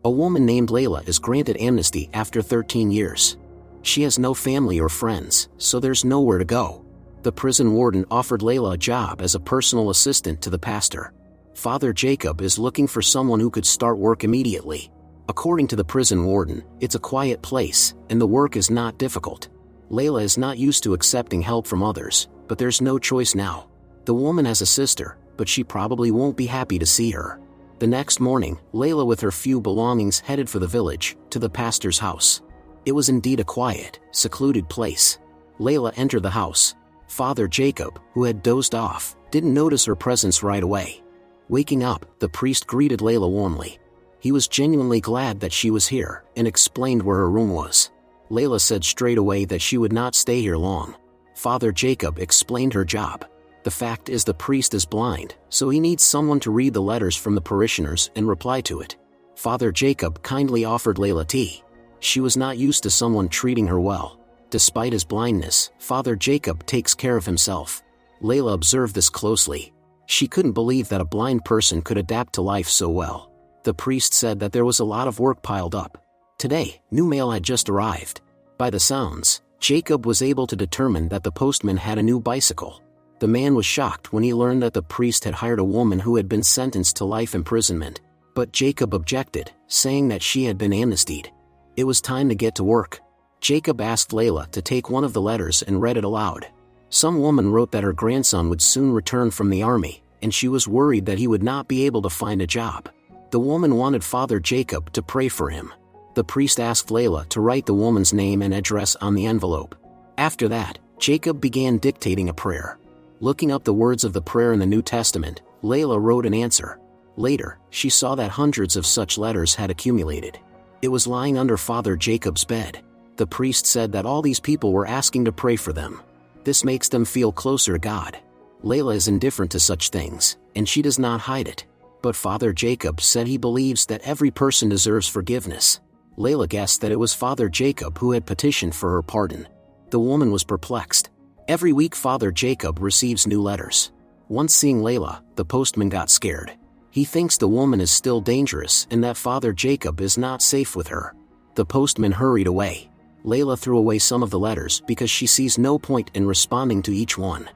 A woman named Leila is granted amnesty after 13 years. She has no family or friends, so there's nowhere to go. The prison warden offered Leila a job as a personal assistant to the pastor. Father Jacob is looking for someone who could start work immediately. According to the prison warden, it's a quiet place, and the work is not difficult. Leila is not used to accepting help from others, but there's no choice now. The woman has a sister, but she probably won't be happy to see her. The next morning, Leila with her few belongings headed for the village, to the pastor's house. It was indeed a quiet, secluded place. Leila entered the house. Father Jacob, who had dozed off, didn't notice her presence right away. Waking up, the priest greeted Leila warmly. He was genuinely glad that she was here, and explained where her room was. Leila said straight away that she would not stay here long. Father Jacob explained her job. The fact is the priest is blind, so he needs someone to read the letters from the parishioners and reply to it. Father Jacob kindly offered Leila tea. She was not used to someone treating her well. Despite his blindness, Father Jacob takes care of himself. Leila observed this closely. She couldn't believe that a blind person could adapt to life so well. The priest said that there was a lot of work piled up. Today, new mail had just arrived. By the sounds, Jacob was able to determine that the postman had a new bicycle. The man was shocked when he learned that the priest had hired a woman who had been sentenced to life imprisonment. But Jacob objected, saying that she had been amnestied. It was time to get to work. Jacob asked Leila to take one of the letters and read it aloud. Some woman wrote that her grandson would soon return from the army, and she was worried that he would not be able to find a job. The woman wanted Father Jacob to pray for him. The priest asked Leila to write the woman's name and address on the envelope. After that, Jacob began dictating a prayer. Looking up the words of the prayer in the New Testament, Leila wrote an answer. Later, she saw that hundreds of such letters had accumulated. It was lying under Father Jacob's bed. The priest said that all these people were asking to pray for them. This makes them feel closer to God. Leila is indifferent to such things, and she does not hide it. But Father Jacob said he believes that every person deserves forgiveness. Leila guessed that it was Father Jacob who had petitioned for her pardon. The woman was perplexed. Every week Father Jacob receives new letters. Once seeing Leila, the postman got scared. He thinks the woman is still dangerous and that Father Jacob is not safe with her. The postman hurried away. Leila threw away some of the letters because she sees no point in responding to each one.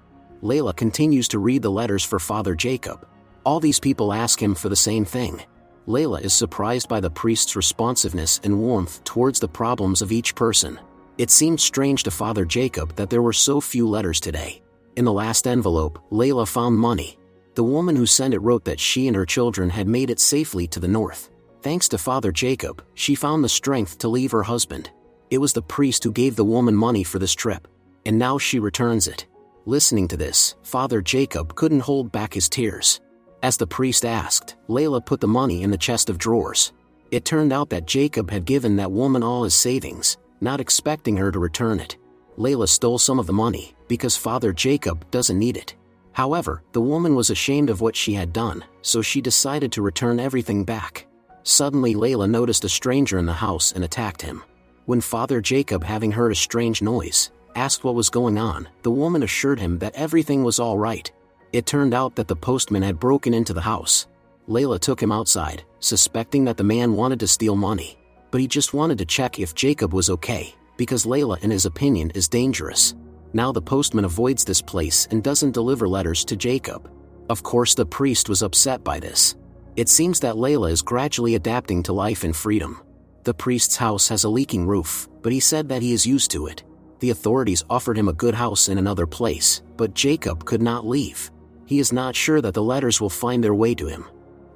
Leila continues to read the letters for Father Jacob. All these people ask him for the same thing. Leila is surprised by the priest's responsiveness and warmth towards the problems of each person. It seemed strange to Father Jacob that there were so few letters today. In the last envelope, Leila found money. The woman who sent it wrote that she and her children had made it safely to the north. Thanks to Father Jacob, she found the strength to leave her husband. It was the priest who gave the woman money for this trip, and now she returns it. Listening to this, Father Jacob couldn't hold back his tears. As the priest asked, Leila put the money in the chest of drawers. It turned out that Jacob had given that woman all his savings, not expecting her to return it. Leila stole some of the money, because Father Jacob doesn't need it. However, the woman was ashamed of what she had done, so she decided to return everything back. Suddenly Leila noticed a stranger in the house and attacked him. When Father Jacob, having heard a strange noise, asked what was going on, the woman assured him that everything was all right. It turned out that the postman had broken into the house. Leila took him outside, suspecting that the man wanted to steal money. But he just wanted to check if Jacob was okay, because Leila, in his opinion, is dangerous. Now the postman avoids this place and doesn't deliver letters to Jacob. Of course the priest was upset by this. It seems that Leila is gradually adapting to life in freedom. The priest's house has a leaking roof, but he said that he is used to it. The authorities offered him a good house in another place, but Jacob could not leave. He is not sure that the letters will find their way to him.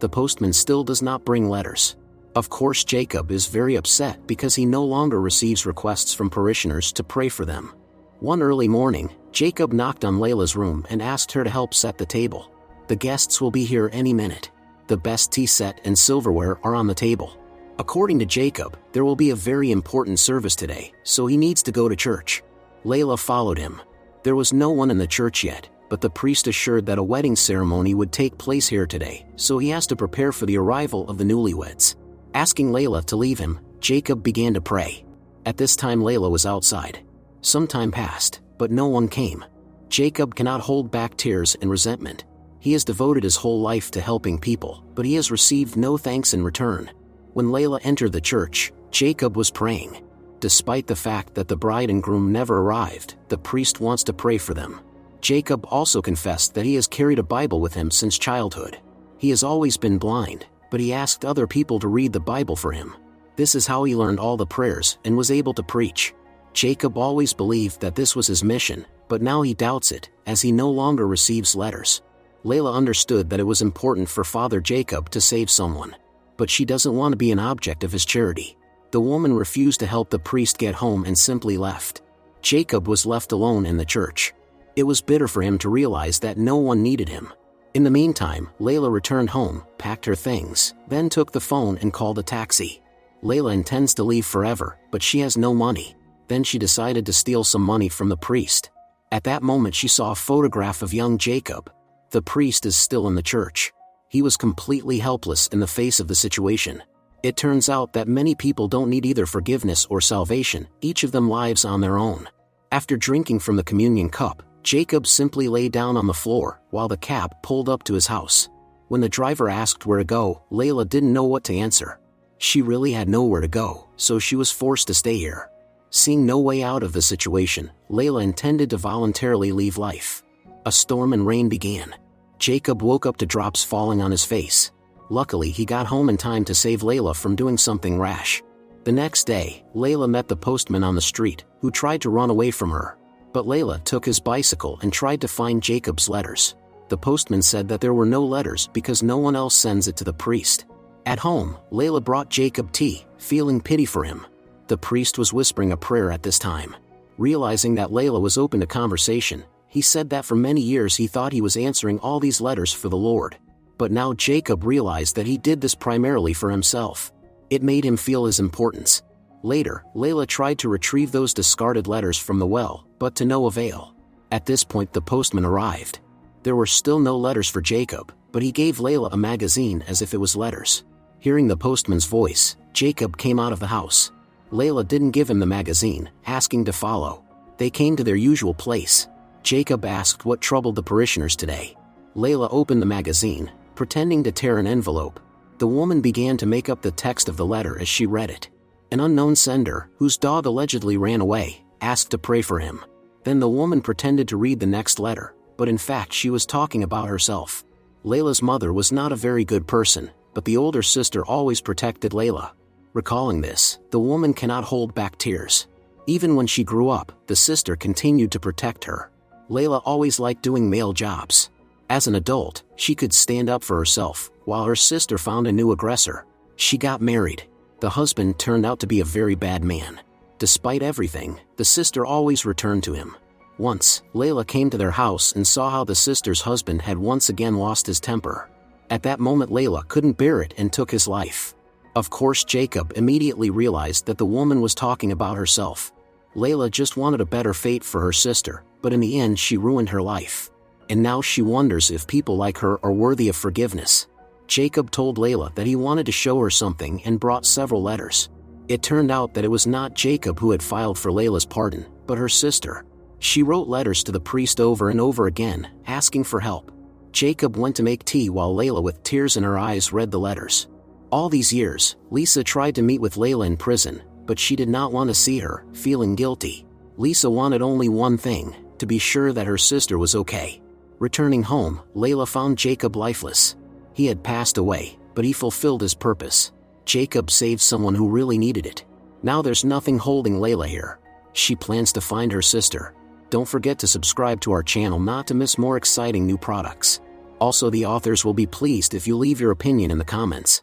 The postman still does not bring letters. Of course Jacob is very upset because he no longer receives requests from parishioners to pray for them. One early morning, Jacob knocked on Leila's room and asked her to help set the table. The guests will be here any minute. The best tea set and silverware are on the table. According to Jacob, there will be a very important service today, so he needs to go to church. Leila followed him. There was no one in the church yet, but the priest assured that a wedding ceremony would take place here today, so he has to prepare for the arrival of the newlyweds. Asking Leila to leave him, Jacob began to pray. At this time Leila was outside. Some time passed, but no one came. Jacob cannot hold back tears and resentment. He He has devoted his whole life to helping people, but he has received no thanks in return. When Leila entered the church, Jacob was praying. Despite the fact that the bride and groom never arrived, the priest wants to pray for them. Jacob also confessed that he has carried a Bible with him since childhood. He has always been blind, but he asked other people to read the Bible for him. This is how he learned all the prayers and was able to preach. Jacob always believed that this was his mission, but now he doubts it, as he no longer receives letters. Leila understood that it was important for Father Jacob to save someone, but she doesn't want to be an object of his charity. The woman refused to help the priest get home and simply left. Jacob was left alone in the church. It was bitter for him to realize that no one needed him. In the meantime, Leila returned home, packed her things, then took the phone and called a taxi. Leila intends to leave forever, but she has no money. Then she decided to steal some money from the priest. At that moment she saw a photograph of young Jacob. The priest is still in the church. He was completely helpless in the face of the situation. It turns out that many people don't need either forgiveness or salvation, each of them lives on their own. After drinking from the communion cup, Jacob simply lay down on the floor, while the cab pulled up to his house. When the driver asked where to go, Leila didn't know what to answer. She really had nowhere to go, so she was forced to stay here. Seeing no way out of the situation, Leila intended to voluntarily leave life. A storm and rain began. Jacob woke up to drops falling on his face. Luckily he got home in time to save Leila from doing something rash. The next day, Leila met the postman on the street, who tried to run away from her. But Leila took his bicycle and tried to find Jacob's letters. The postman said that there were no letters because no one else sends it to the priest. At home, Leila brought Jacob tea, feeling pity for him. The priest was whispering a prayer at this time. Realizing that Leila was open to conversation, he said that for many years he thought he was answering all these letters for the Lord. But now Jacob realized that he did this primarily for himself. It made him feel his importance. Later, Leila tried to retrieve those discarded letters from the well, but to no avail. At this point the postman arrived. There were still no letters for Jacob, but he gave Leila a magazine as if it was letters. Hearing the postman's voice, Jacob came out of the house. Leila didn't give him the magazine, asking to follow. They came to their usual place. Jacob asked what troubled the parishioners today. Leila opened the magazine, pretending to tear an envelope. The woman began to make up the text of the letter as she read it. An unknown sender, whose dog allegedly ran away, asked to pray for him. Then the woman pretended to read the next letter, but in fact she was talking about herself. Leila's mother was not a very good person, but the older sister always protected Leila. Recalling this, the woman cannot hold back tears. Even when she grew up, the sister continued to protect her. Leila always liked doing male jobs. As an adult, she could stand up for herself, while her sister found a new aggressor. She got married. The husband turned out to be a very bad man. Despite everything, the sister always returned to him. Once, Leila came to their house and saw how the sister's husband had once again lost his temper. At that moment Leila couldn't bear it and took his life. Of course Jacob immediately realized that the woman was talking about herself. Leila just wanted a better fate for her sister, but in the end she ruined her life. And now she wonders if people like her are worthy of forgiveness. Jacob told Leila that he wanted to show her something and brought several letters. It turned out that it was not Jacob who had filed for Leila's pardon, but her sister. She wrote letters to the priest over and over again, asking for help. Jacob went to make tea while Leila with tears in her eyes read the letters. All these years, Lisa tried to meet with Leila in prison, but she did not want to see her, feeling guilty. Lisa wanted only one thing, to be sure that her sister was okay. Returning home, Leila found Jacob lifeless. He had passed away, but he fulfilled his purpose. Jacob saved someone who really needed it. Now there's nothing holding Leila here. She plans to find her sister. Don't forget to subscribe to our channel not to miss more exciting new products. Also, the authors will be pleased if you leave your opinion in the comments.